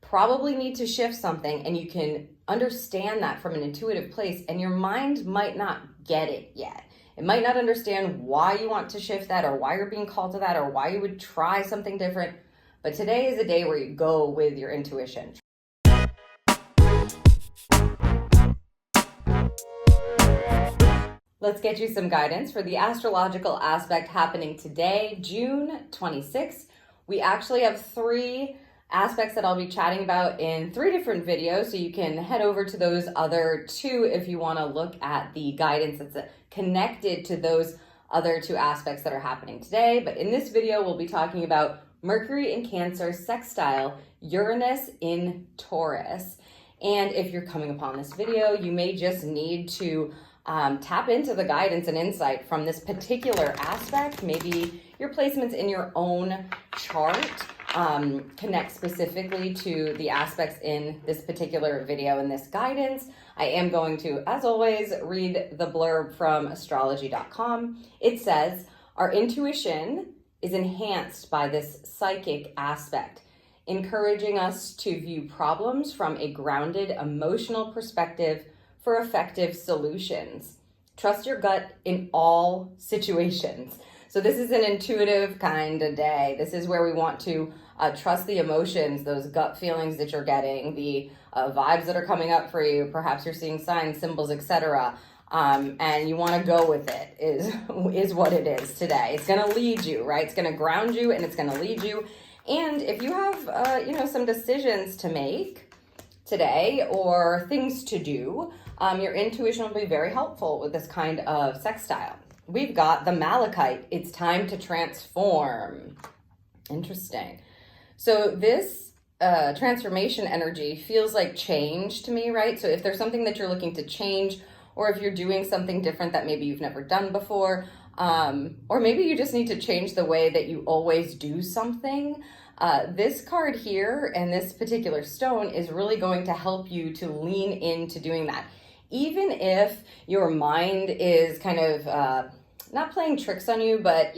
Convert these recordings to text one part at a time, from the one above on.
probably need to shift something, and you can understand that from an intuitive place, and your mind might not get it yet. It might not understand why you want to shift that, or why you're being called to that, or why you would try something different. But today is a day where you go with your intuition. Let's get you some guidance for the astrological aspect happening today, June 26th. We actually have 3 aspects that I'll be chatting about in 3 different videos, so you can head over to those other 2 if you want to look at the guidance that's connected to those other 2 aspects that are happening today. But in this video, we'll be talking about Mercury in Cancer sextile Uranus in Taurus. And if you're coming upon this video, you may just need to tap into the guidance and insight from this particular aspect. Maybe your placements in your own chart connect specifically to the aspects in this particular video and this guidance. I am going to, as always, read the blurb from astrology.com. It says, our intuition is enhanced by this psychic aspect, encouraging us to view problems from a grounded emotional perspective for effective solutions. Trust your gut in all situations. So this is an intuitive kind of day. This is where we want to trust the emotions, those gut feelings that you're getting, the vibes that are coming up for you. Perhaps you're seeing signs, symbols, etc. And you want to go with it is what it is today. It's going to lead you, right? It's going to ground you and it's going to lead you. And if you have, some decisions to make today or things to do, your intuition will be very helpful with this kind of sextile. We've got the Malachite. It's time to transform. Interesting. So this transformation energy feels like change to me, right? So if there's something that you're looking to change, or if you're doing something different that maybe you've never done before, or maybe you just need to change the way that you always do something, this card here and this particular stone is really going to help you to lean into doing that. Even if your mind is kind of not playing tricks on you, but,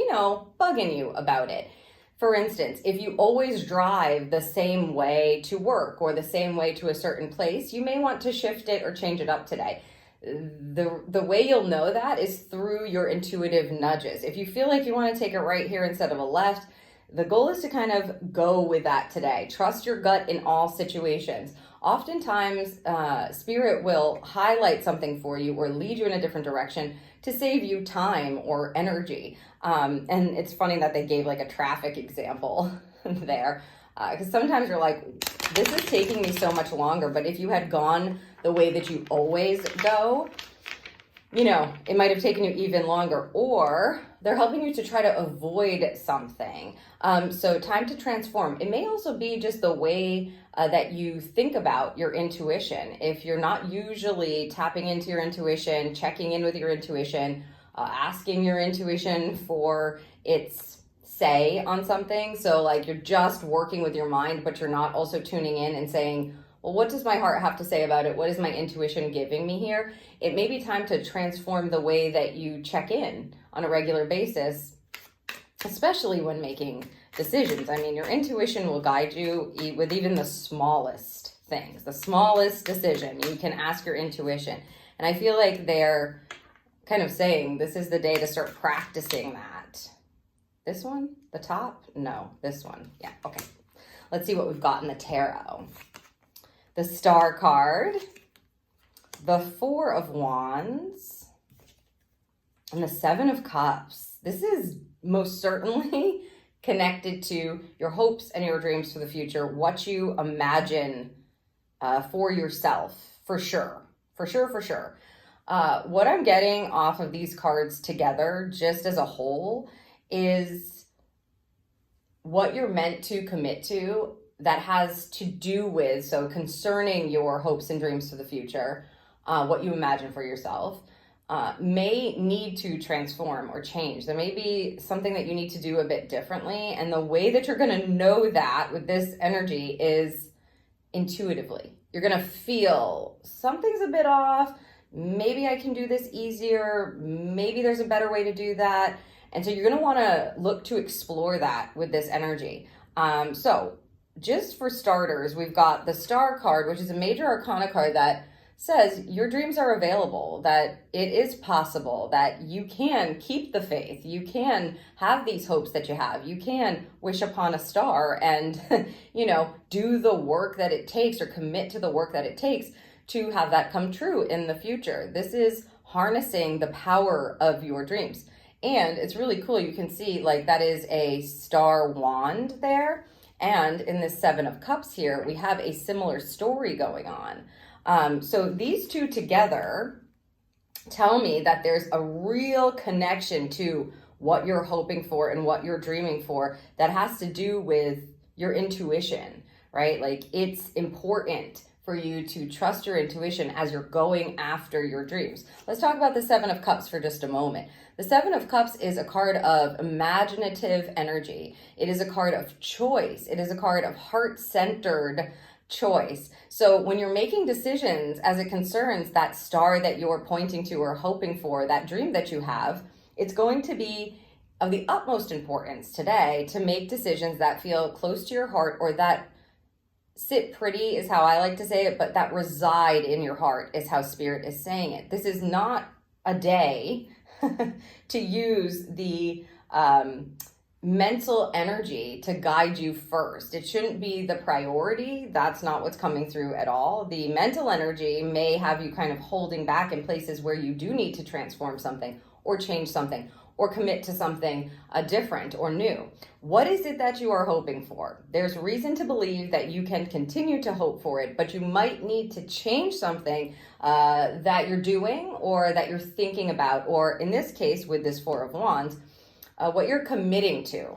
bugging you about it. For instance, if you always drive the same way to work or the same way to a certain place, you may want to shift it or change it up today. The way you'll know that is through your intuitive nudges. If you feel like you want to take a right here instead of a left, the goal is to kind of go with that today. Trust your gut in all situations. Oftentimes, spirit will highlight something for you or lead you in a different direction to save you time or energy. And it's funny that they gave like a traffic example there, because sometimes you're like, this is taking me so much longer. But if you had gone the way that you always go, it might have taken you even longer, or they're helping you to try to avoid something. So time to transform. It may also be just the way that you think about your intuition. If you're not usually tapping into your intuition, checking in with your intuition, asking your intuition for its say on something. So like you're just working with your mind, but you're not also tuning in and saying, well, what does my heart have to say about it? What is my intuition giving me here? It may be time to transform the way that you check in on a regular basis, especially when making decisions. I mean, your intuition will guide you with even the smallest things, the smallest decision. You can ask your intuition. And I feel like they're kind of saying this is the day to start practicing that. This one, the top? No, this one. Yeah, okay. Let's see what we've got in the tarot. The Star card, the 4 of Wands, and the 7 of Cups. This is most certainly connected to your hopes and your dreams for the future, what you imagine for yourself, for sure. What I'm getting off of these cards together, just as a whole, is what you're meant to commit to that has to do with, so concerning your hopes and dreams for the future, what you imagine for yourself, may need to transform or change. There may be something that you need to do a bit differently. And the way that you're going to know that with this energy is intuitively. You're going to feel something's a bit off. Maybe I can do this easier. Maybe there's a better way to do that. And so you're going to want to look to explore that with this energy. So just for starters, we've got the Star card, which is a major arcana card that says your dreams are available, that it is possible, that you can keep the faith, you can have these hopes that you have, you can wish upon a star and, do the work that it takes or commit to the work that it takes to have that come true in the future. This is harnessing the power of your dreams. And it's really cool. You can see like that is a star wand there. And in this Seven of Cups here, we have a similar story going on. So these two together tell me that there's a real connection to what you're hoping for and what you're dreaming for that has to do with your intuition, right? Like it's important for you to trust your intuition as you're going after your dreams. Let's talk about the Seven of Cups for just a moment. The Seven of Cups is a card of imaginative energy. It is a card of choice. It is a card of heart-centered choice. So when you're making decisions as it concerns that star that you're pointing to or hoping for, that dream that you have, it's going to be of the utmost importance today to make decisions that feel close to your heart or that sit pretty is how I like to say it, but that reside in your heart is how Spirit is saying it. This is not a day to use the mental energy to guide you first. It shouldn't be the priority. That's not what's coming through at all. The mental energy may have you kind of holding back in places where you do need to transform something or change something or commit to something different or new. What is it that you are hoping for? There's reason to believe that you can continue to hope for it, but you might need to change something that you're doing or that you're thinking about, or in this case with this Four of Wands, what you're committing to.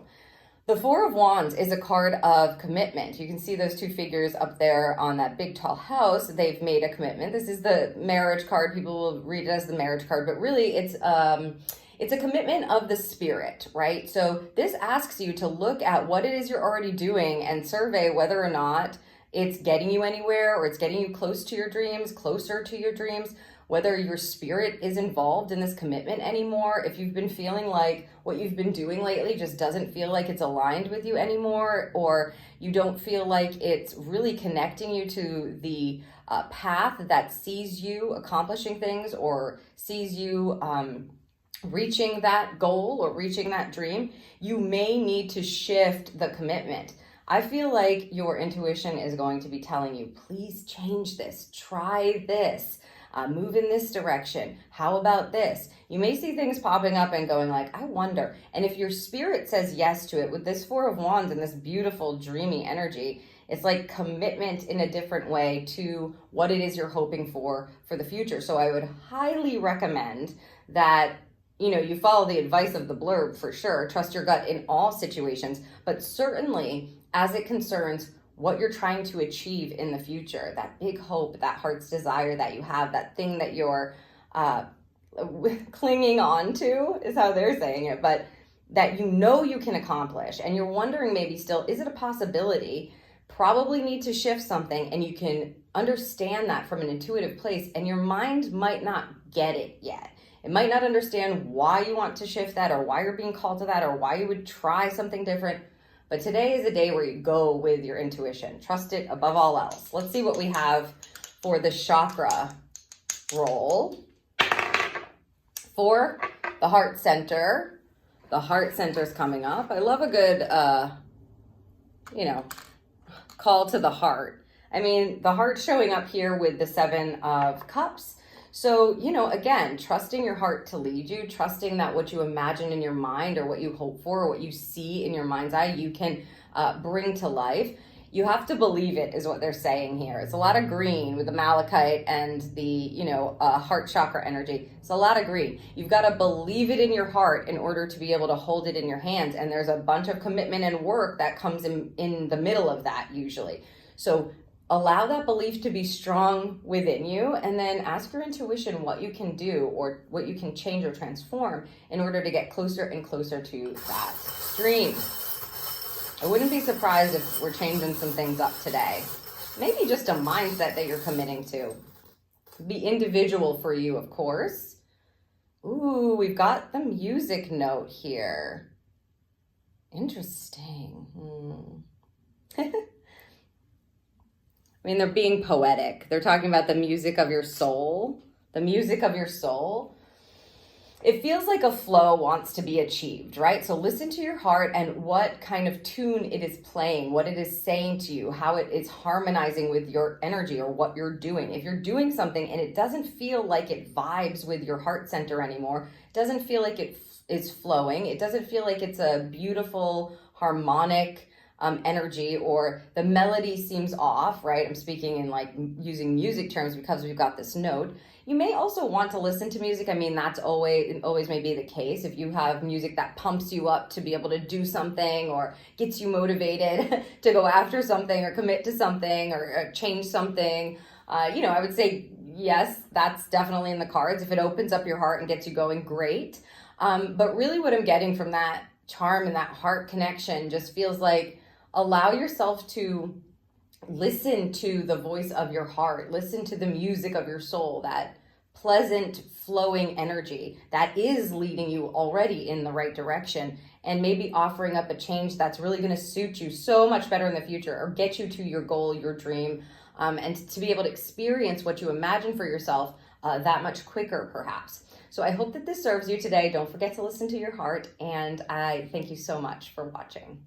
The Four of Wands is a card of commitment. You can see those two figures up there on that big tall house. They've made a commitment. This is the marriage card. People will read it as the marriage card, but really it's a commitment of the spirit, right? So this asks you to look at what it is you're already doing and survey whether or not it's getting you anywhere or it's getting you close to your dreams, closer to your dreams, whether your spirit is involved in this commitment anymore. If you've been feeling like what you've been doing lately just doesn't feel like it's aligned with you anymore, or you don't feel like it's really connecting you to the path that sees you accomplishing things or sees you reaching that goal or reaching that dream, you may need to shift the commitment. I feel like your intuition is going to be telling you, please change this, try this. Move in this direction. How about this? You may see things popping up and going like, I wonder. And if your spirit says yes to it with this Four of Wands and this beautiful dreamy energy, it's like commitment in a different way to what it is you're hoping for the future. So I would highly recommend that you follow the advice of the blurb for sure. Trust your gut in all situations, but certainly as it concerns what you're trying to achieve in the future, that big hope, that heart's desire that you have, that thing that you're clinging on to is how they're saying it, but that you can accomplish. And you're wondering maybe still, is it a possibility? Probably need to shift something, and you can understand that from an intuitive place, and your mind might not get it yet. It might not understand why you want to shift that or why you're being called to that or why you would try something different. But today is a day where you go with your intuition. Trust it above all else. Let's see what we have for the chakra roll. For the heart center. The heart center is coming up. I love a good, call to the heart. I mean, the heart showing up here with the Seven of Cups. So, again, trusting your heart to lead you, trusting that what you imagine in your mind or what you hope for or what you see in your mind's eye, you can bring to life. You have to believe it is what they're saying here. It's a lot of green with the malachite and the, heart chakra energy. It's a lot of green. You've got to believe it in your heart in order to be able to hold it in your hands. And there's a bunch of commitment and work that comes in the middle of that usually. So allow that belief to be strong within you, and then ask your intuition what you can do or what you can change or transform in order to get closer and closer to that dream. I wouldn't be surprised if we're changing some things up today. Maybe just a mindset that you're committing to. Be individual for you, of course. Ooh, we've got the music note here. Interesting. I mean, they're being poetic. They're talking about the music of your soul. The music of your soul. It feels like a flow wants to be achieved, right? So listen to your heart and what kind of tune it is playing, what it is saying to you, how it is harmonizing with your energy or what you're doing. If you're doing something and it doesn't feel like it vibes with your heart center anymore, it doesn't feel like it is flowing, it doesn't feel like it's a beautiful, harmonic energy, or the melody seems off, right? I'm speaking in like using music terms because we've got this note. You may also want to listen to music. I mean, that's always may be the case. If you have music that pumps you up to be able to do something or gets you motivated to go after something or commit to something or change something, I would say yes, that's definitely in the cards. If it opens up your heart and gets you going, great. But really what I'm getting from that charm and that heart connection just feels like allow yourself to listen to the voice of your heart, listen to the music of your soul, that pleasant flowing energy that is leading you already in the right direction, and maybe offering up a change that's really going to suit you so much better in the future or get you to your goal, your dream, and to be able to experience what you imagine for yourself that much quicker perhaps. So I hope that this serves you today. Don't forget to listen to your heart, and I thank you so much for watching.